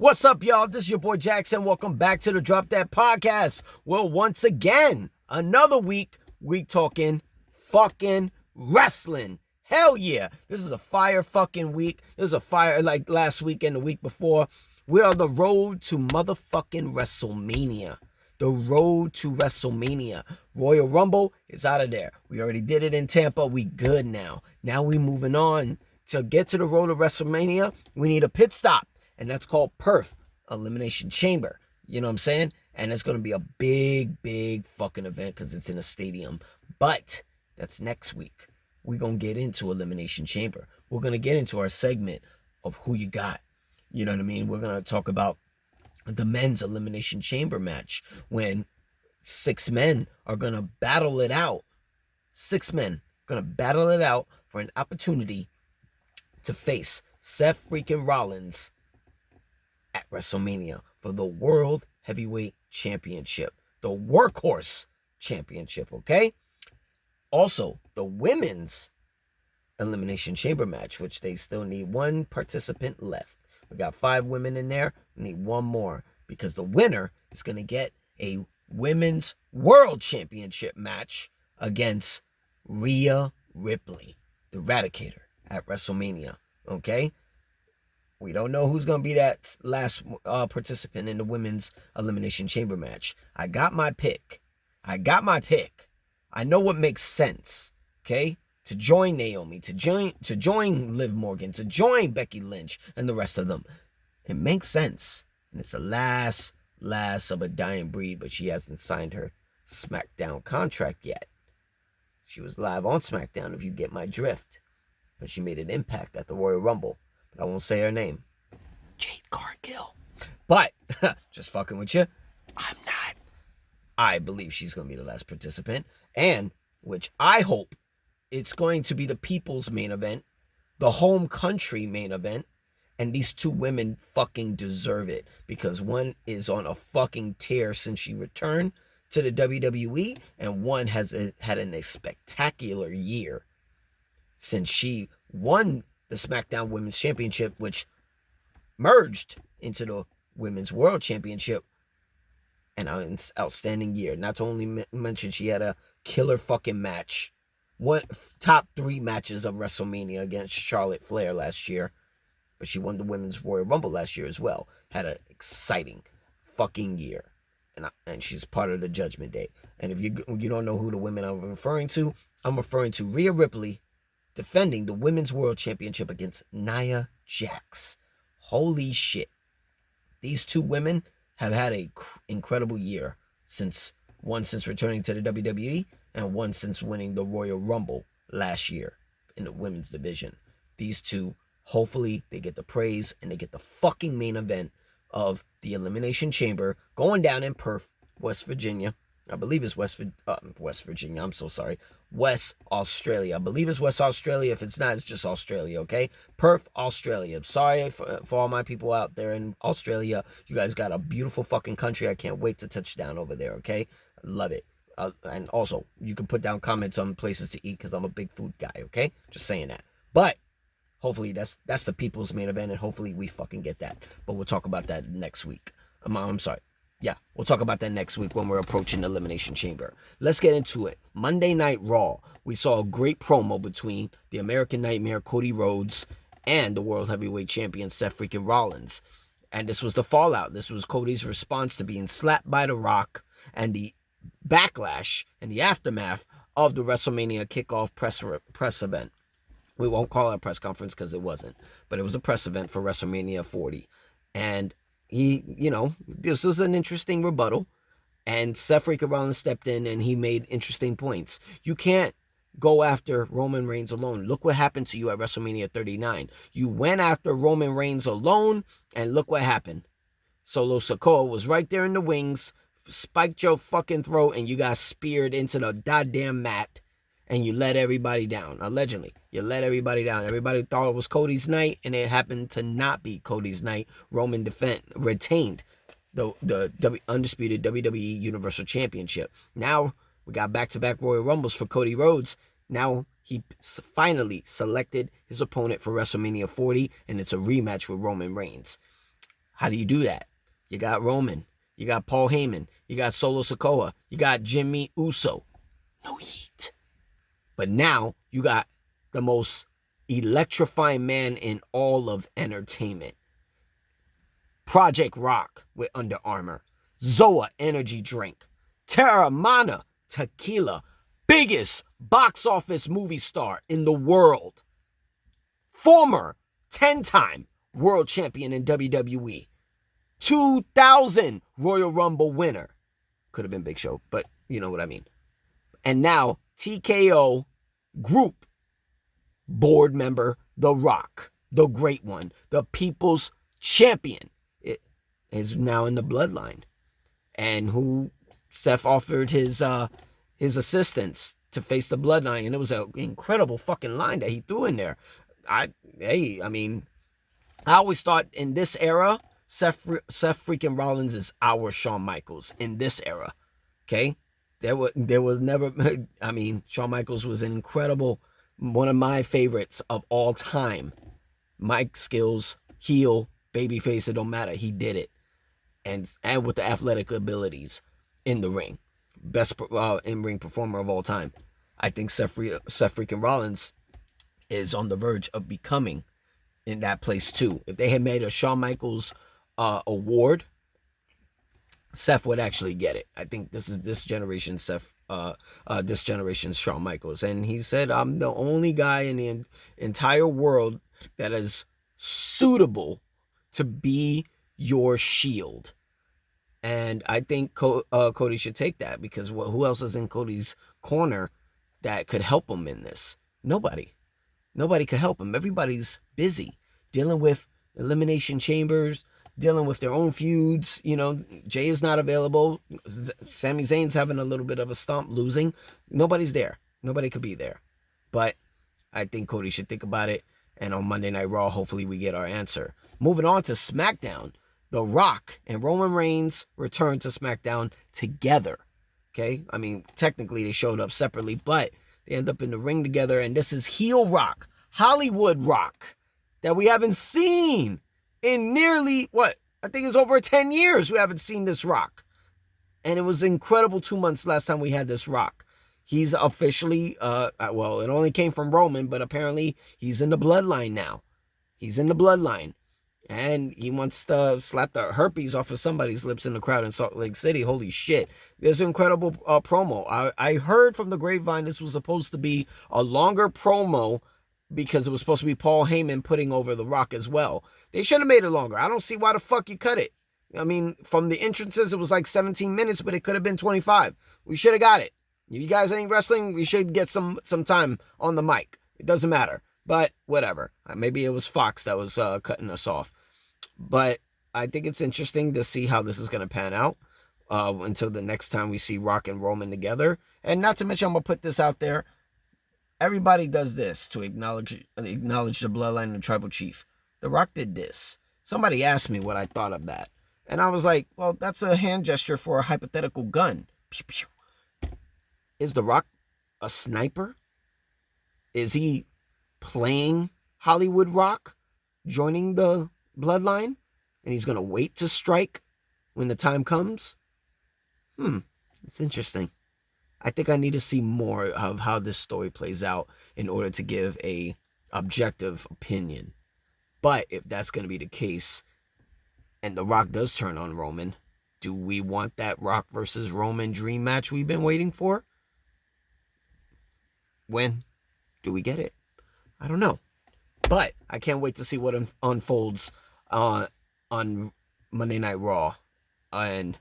What's up, y'all? This is your boy Jackson. Welcome back to the Drop That Podcast. Well, once again, another week, we talking fucking wrestling. Hell yeah. This is a fire fucking week. This is a fire like last week and the week before. We're on the road to motherfucking WrestleMania. The road to WrestleMania. Royal Rumble is out of there. We already did it in Tampa. We good now. Now we moving on. To get to the road to WrestleMania, we need a pit stop. And that's called Perth, Elimination Chamber. You know what I'm saying? And it's going to be a big fucking event because it's in a stadium. But that's next week. We're going to get into Elimination Chamber. We're going to get into our segment of who you got. You know what I mean? We're going to talk about the men's Elimination Chamber match when 6 men are going to battle it out. 6 men going to battle it out for an opportunity to face Seth freaking Rollins at WrestleMania for the World Heavyweight Championship, the Workhorse Championship, okay? Also, the women's Elimination Chamber match, which they still need 1 participant left. We got 5 women in there. We need 1 more because the winner is going to get a Women's World Championship match against Rhea Ripley, the Eradicator, at WrestleMania, okay? We don't know who's going to be that last participant in the women's Elimination Chamber match. I got my pick. I know what makes sense, okay? To join Naomi, to join Liv Morgan, to join Becky Lynch, and the rest of them. It makes sense. And it's the last of a dying breed, but she hasn't signed her Smackdown contract yet. She was live on Smackdown, if you get my drift. But she made an impact at the Royal Rumble. But I won't say her name. Jade Cargill. But, just fucking with you, I'm not. I believe she's going to be the last participant. And, which I hope, it's going to be the people's main event, the home country main event, and these 2 women fucking deserve it. Because one is on a fucking tear since she returned to the WWE, and one has had a spectacular year since she won the Smackdown Women's Championship, which merged into the Women's World Championship. An outstanding year. Not to only mention she had a killer fucking match. Top 3 matches of WrestleMania against Charlotte Flair last year. But she won the Women's Royal Rumble last year as well. Had an exciting fucking year. And she's part of the Judgment Day. And if you don't know who the women I'm referring to Rhea Ripley, defending the Women's World Championship against Nia Jax. Holy shit. These 2 women have had an incredible year since returning to the WWE and one since winning the Royal Rumble last year in the women's division. These 2, hopefully they get the praise and they get the fucking main event of the Elimination Chamber going down in Perth, West Virginia. I believe it's West Virginia. I'm so sorry. West Australia. I believe it's West Australia. If it's not, it's just Australia, okay? Perth, Australia. Sorry for all my people out there in Australia. You guys got a beautiful fucking country. I can't wait to touch down over there, okay? I love it. And also, you can put down comments on places to eat because I'm a big food guy, okay? Just saying that. But hopefully that's the people's main event, and hopefully we fucking get that. But we'll talk about that next week. I'm sorry. Yeah, we'll talk about that next week when we're approaching the Elimination Chamber. Let's get into it. Monday Night Raw. We saw a great promo between the American Nightmare, Cody Rhodes, and the World Heavyweight Champion, Seth freaking Rollins. And this was the fallout. This was Cody's response to being slapped by The Rock and the backlash and the aftermath of the WrestleMania kickoff press event. We won't call it a press conference because it wasn't. But it was a press event for WrestleMania 40. And he, this was an interesting rebuttal. And Seth freaking Rollins stepped in and he made interesting points. You can't go after Roman Reigns alone. Look what happened to you at WrestleMania 39. You went after Roman Reigns alone, and look what happened. Solo Sikoa was right there in the wings, spiked your fucking throat, and you got speared into the goddamn mat, and you let everybody down. Allegedly, you let everybody down. Everybody thought it was Cody's night, and it happened to not be Cody's night. Roman retained the undisputed WWE Universal Championship. Now we got back-to-back Royal Rumbles for Cody Rhodes. Now he finally selected his opponent for WrestleMania 40, and it's a rematch with Roman Reigns. How do you do that? You got Roman. You got Paul Heyman. You got Solo Sikoa. You got Jimmy Uso. No heat. But now you got the most electrifying man in all of entertainment. Project Rock with Under Armour. Zoa energy drink. Terramana tequila. Biggest box office movie star in the world. Former 10-time world champion in WWE. 2000 Royal Rumble winner. Could have been Big Show, but you know what I mean. And now TKO Group board member, The Rock, the great one, the people's champion. It is now in the bloodline. And who Seth offered his assistants to face the bloodline, and it was an incredible fucking line that he threw in there. I always thought in this era, Seth freaking Rollins is our Shawn Michaels in this era. Okay? There was never, Shawn Michaels was an incredible, one of my favorites of all time. Mike skills, heel, babyface, it don't matter. He did it. And with the athletic abilities in the ring. Best in-ring performer of all time. I think Seth freaking Rollins is on the verge of becoming in that place too. If they had made a Shawn Michaels award, Seth would actually get it. I think this is this generation's Shawn Michaels. And he said, I'm the only guy in the entire world that is suitable to be your shield. And I think Cody should take that, because who else is in Cody's corner that could help him in this? Nobody. Nobody could help him. Everybody's busy dealing with elimination chambers, dealing with their own feuds. You know, Jay is not available. Sami Zayn's having a little bit of a stomp, losing. Nobody's there. Nobody could be there. But I think Cody should think about it. And on Monday Night Raw, hopefully we get our answer. Moving on to Smackdown. The Rock and Roman Reigns returned to Smackdown together. Okay? I mean, technically they showed up separately, but they end up in the ring together. And this is heel Rock, Hollywood Rock, that we haven't seen in nearly, I think it's over 10 years we haven't seen this Rock. And it was incredible 2 months last time we had this Rock. He's officially, it only came from Roman, but apparently he's in the bloodline now. He's in the bloodline. And he wants to slap the herpes off of somebody's lips in the crowd in Salt Lake City. Holy shit. There's an incredible promo. I heard from the grapevine this was supposed to be a longer promo because it was supposed to be Paul Heyman putting over The Rock as well. They should have made it longer. I don't see why the fuck you cut it. I mean, from the entrances, it was like 17 minutes, but it could have been 25. We should have got it. If you guys ain't wrestling, we should get some time on the mic. It doesn't matter. But whatever. Maybe it was Fox that was cutting us off. But I think it's interesting to see how this is going to pan out until the next time we see Rock and Roman together. And not to mention, I'm going to put this out there. Everybody does this to acknowledge the bloodline and the tribal chief. The Rock did this. Somebody asked me what I thought of that. And I was like, well, that's a hand gesture for a hypothetical gun. Pew, pew. Is The Rock a sniper? Is he playing Hollywood Rock, joining the bloodline, and he's going to wait to strike when the time comes? It's interesting. I think I need to see more of how this story plays out in order to give a objective opinion. But if that's going to be the case, and The Rock does turn on Roman, do we want that Rock versus Roman dream match we've been waiting for? When do we get it? I don't know. But I can't wait to see what unfolds on Monday Night Raw. And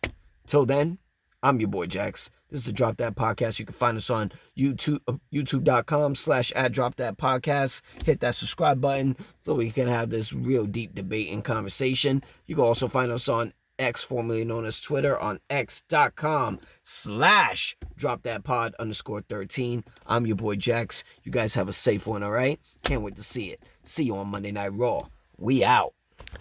till then, I'm your boy Jax. This is the Drop That Podcast. You can find us on YouTube, youtube.com/@DropThatPodcast. Hit that subscribe button so we can have this real deep debate and conversation. You can also find us on X, formerly known as Twitter, on x.com/DropThatPod_13. I'm your boy Jax. You guys have a safe one, all right? Can't wait to see it. See you on Monday Night Raw. We out.